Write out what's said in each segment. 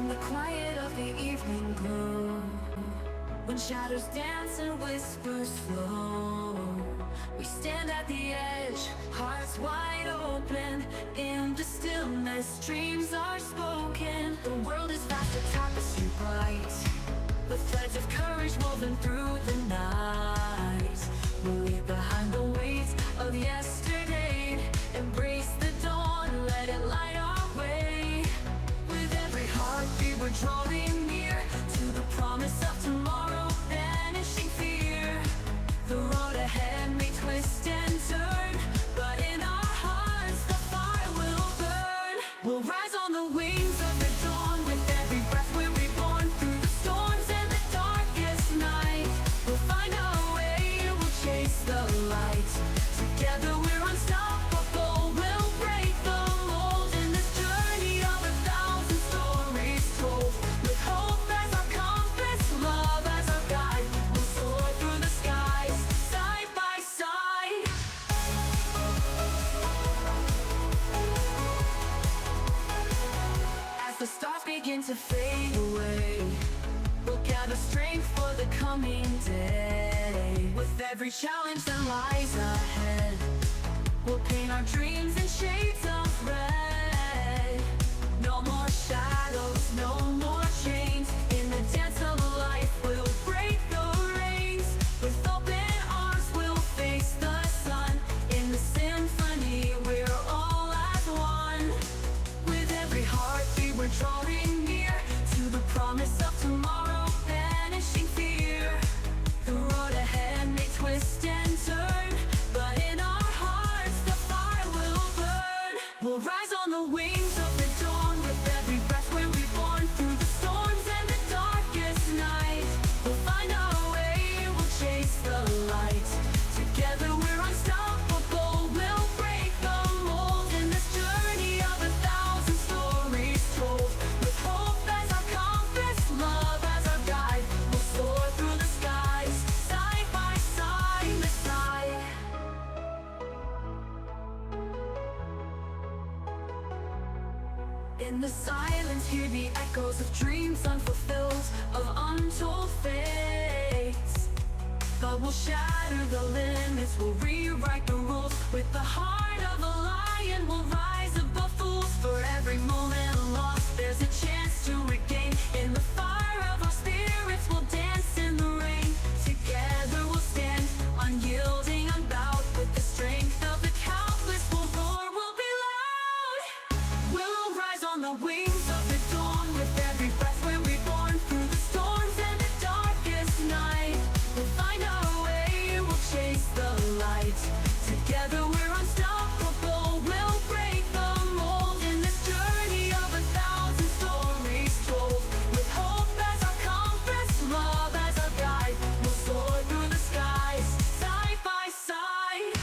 In the quiet of the evening glow, when shadows dance and whisper slow, we stand at the edge, hearts wide open. In the stillness, dreams are spoken. The world is vast, a tapestry bright, the threads of courage woven through the night. We'll leave behind the weight of yesterday, embrace the dawn, let it light our way. With every heartbeat we're drawing near to the promise of tomorrow, banishing fear. The road ahead may twist and turn, but in our hearts the fire will burn. We'll rise on the wings of the dawn, with every breath we're reborn. Through the storms and the darkest night, we'll find our way, we'll chase the light. Together we're unstoppable, we'll break the mold in this journey of 1,000 stories told. With hope as our compass, love as our guide, we'll soar through the skies, side by side. As the stars begin to fade away, we'll gather strength for the coming day. With every challenge that lies ahead, we'll paint our dreams in shades of red. No more shadows, no more chains. In the dance of life, we'll break the reins. With open arms, we'll face the sun. In the symphony, we're all as one. With every heartbeat, we're drawing near to the promise of tomorrow, banishing fear. The road ahead may twist and turn, but in our hearts the fire will burn. We'll rise on the wings of the dawn, with every breath we're reborn. Through the storms and the darkest night, we'll find our way, we'll chase the light. Together we're unstoppable, we'll break the mold in this journey of 1,000 stories told. With hope as our compass, love as our guide, we'll soar through the skies, side by side by side. In the silence, hear the echoes of dreams unfulfilled, of untold fates. But we'll shatter the limits, we'll rewrite the rules. With the heart of a lion, we'll rise above fools. For every moment lost, there's a chance to regain. In the fire of our spirits, we'll dance in the rain. Together we'll stand, unyielding, unbowed. With the strength of the countless, we'll roar, we'll be loud. We'll rise on the wings of the dawn, with every breath we're reborn. Through the storms and the darkest night, we'll find our way, we'll chase the light. Together we're unstoppable, we'll break the mold in this journey of 1,000 stories told. With hope as our compass, love as our guide, we'll soar through the skies, side by side.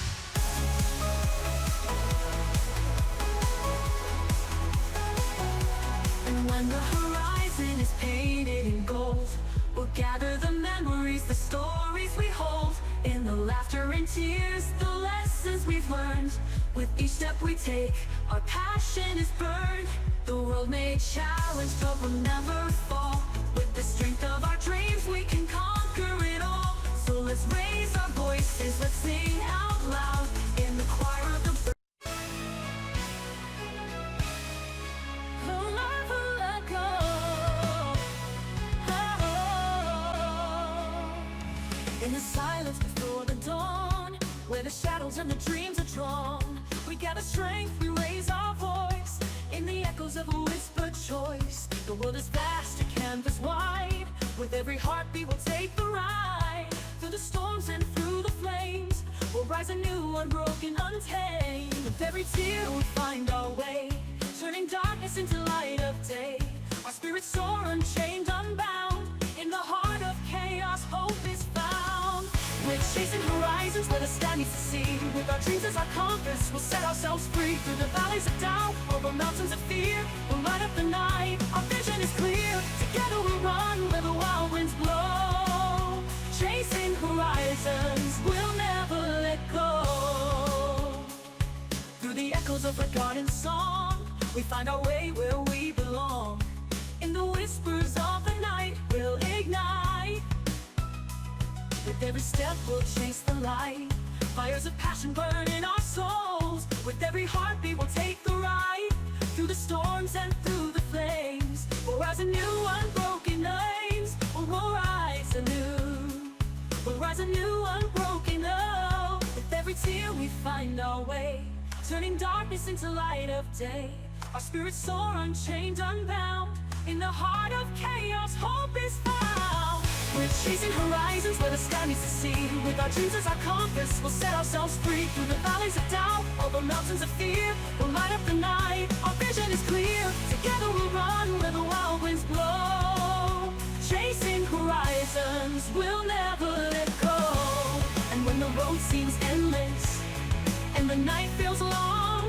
And when the horizon is painted in gold, we'll gather the memories, the stories we hold. In the laughter and tears, the lessons we've learned. With each step we take, our passion is burned. The world may challenge, but we'll never fall. With the strength of our dreams, we can conquer it all. So let's raise our voices, let's sing out loud in the choir of the birds. We'll never let go. In the silence before the dawn, where the shadows and the dreams are drawn, we gather strength, we raise our voice in the echoes of a whispered choice. The world is vast, a canvas wide. With every heartbeat we'll take the ride. Through the storms and through the flames, we'll rise anew, unbroken, untamed. With every tear we'll find our way, turning darkness into light of day. Our spirits soar unchained, unbound. In the heart of chaos, hope is found. We're chasing horizons where the sky meets the sea. With our dreams as our compass, we'll set ourselves free. Through the valleys of doubt, over mountains of fear, we'll light up the night, our vision is clear. Together we'll run where the wild winds blow. Chasing horizons, we'll never let go. Through the echoes of forgotten song, we find our way where we belong. In the whispers of the night, we'll ignite. With every step, we'll chase the light. Fires of passion burn in our souls. With every heartbeat, we'll take the ride. Through the storms and through the flames, we'll rise anew, unbroken names. We'll rise anew. We'll rise anew, unbroken. Oh, with every tear, we find our way, turning darkness into light of day. Our spirits soar unchained, unbound. In the heart of chaos, hope is found. We're chasing horizons where the sky meets the sea. With our dreams as our compass, we'll set ourselves free. Through the valleys of doubt, over mountains of fear, we'll light up the night. Our vision is clear. Together we'll run where the wild winds blow. Chasing horizons, we'll never let go. And when the road seems endless and the night feels long,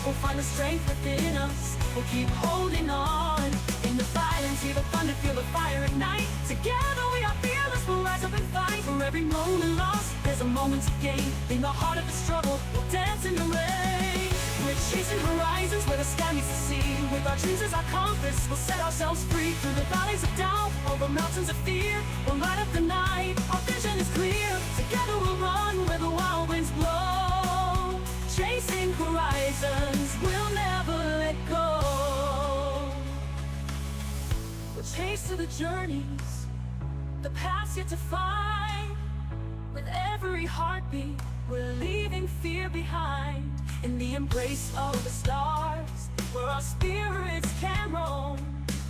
we'll find the strength within us. We'll keep holding on. In the silence, hear the thunder, feel the fire ignite. Together we are fearless, we'll rise up and fight. For every moment lost, there's a moment to gain. In the heart of the struggle, we'll dance in the rain. We're chasing horizons where the sky meets the sea. With our dreams as our compass, we'll set ourselves free. Through the valleys of doubt, over mountains of fear, we'll light up the night. Our vision is clear. Together we'll run where the wild winds blow. Chasing horizons, we'll never let go. We'll chase through the journeys, the paths yet to find. With every heartbeat, we're leaving fear behind. In the embrace of the stars, where our spirits can roam,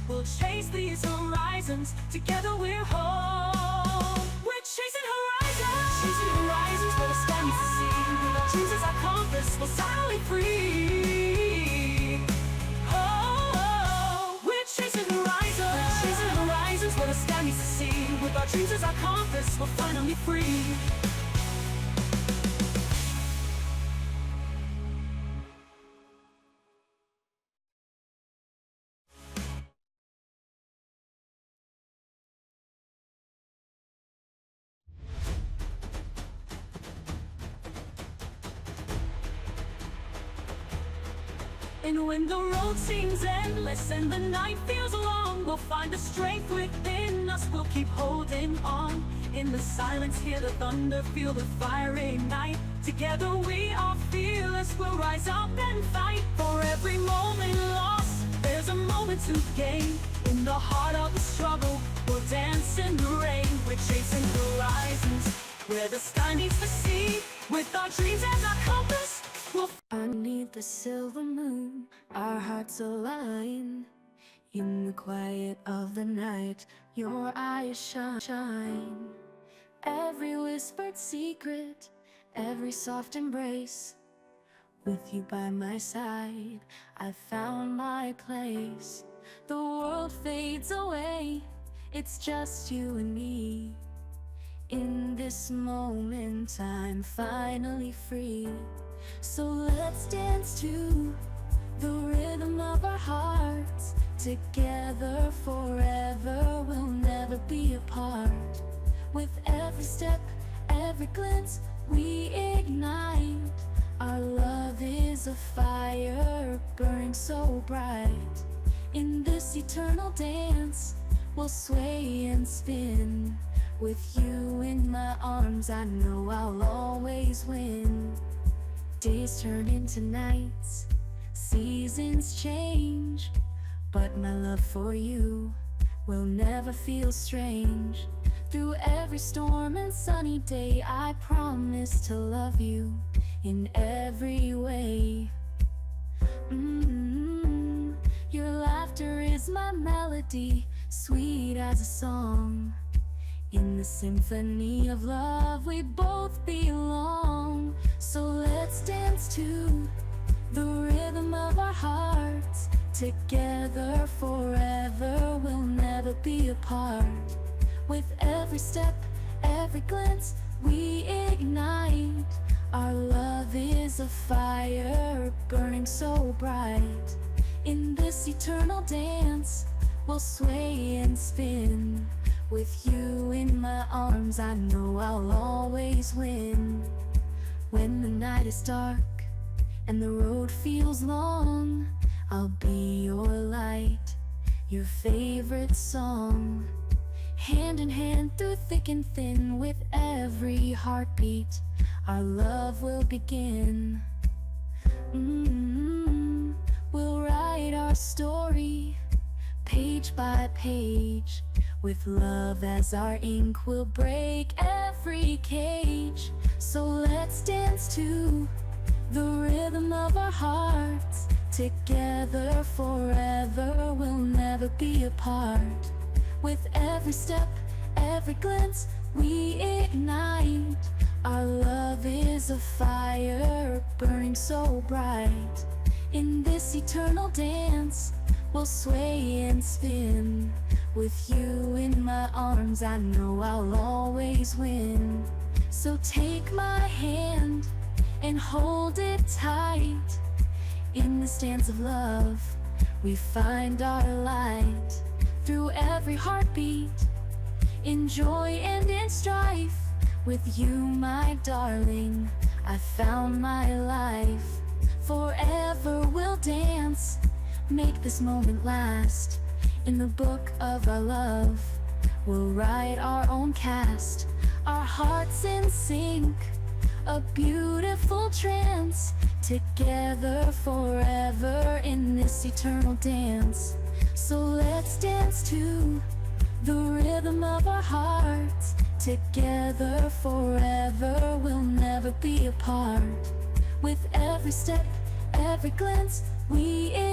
we'll chase these horizons. Together we're home. We're chasing horizons. Chasing horizons where the sky meets the sea. With our dreams as our compass, we'll silently free. Oh, we're chasing horizons. We're chasing horizons where the sky meets the sea. With our dreams as our compass, we're finally free. And when the road seems endless and the night feels long, we'll find the strength within us, we'll keep holding on. In the silence, hear the thunder, feel the fire ignite. Together we are fearless, we'll rise up and fight. For every moment lost, there's a moment to gain. In the heart of the struggle, we'll dance in the rain. We're chasing horizons where the sky meets the sea. With our dreams as our compass, underneath the silver moon, our hearts align. In the quiet of the night, your eyes shine. Every whispered secret, every soft embrace. With you by my side, I found my place. The world fades away, it's just you and me. In this moment, I'm finally free. So let's dance to the rhythm of our hearts. Together forever, we'll never be apart. With every step, every glance, we ignite. Our love is a fire burning so bright. In this eternal dance, we'll sway and spin. With you in my arms, I know I'll always win. Days turn into nights, seasons change, but my love for you will never feel strange. Through every storm and sunny day, I promise to love you in every way. Your laughter is my melody, sweet as a song. In the symphony of love, we both belong. So let's dance to the rhythm of our hearts. Together forever, we'll never be apart. With every step, every glance, we ignite. Our love is a fire burning so bright. In this eternal dance, we'll sway and spin. With you in my arms, I know I'll always win. When the night is dark and the road feels long, I'll be your light. your favorite song. Hand in hand through thick and thin, with every heartbeat, our love will begin. We'll write our story, page by page. With love as our ink, we'll break every cage. So let's dance to the rhythm of our hearts. Together forever, we'll never be apart. With every step, every glance, we ignite. Our love is a fire burning so bright. In this eternal dance, we'll sway and spin. With you in my arms, I know I'll always win. So take my hand and hold it tight. In this dance of love, we find our light. Through every heartbeat, in joy and in strife. With you, my darling, I found my life. Forever we'll dance, make this moment last. In the book of our love, we'll write our own cast. Our hearts in sync, a beautiful trance. Together forever in this eternal dance. So let's dance to the rhythm of our hearts. Together forever, we'll never be apart. With every step, every glance, we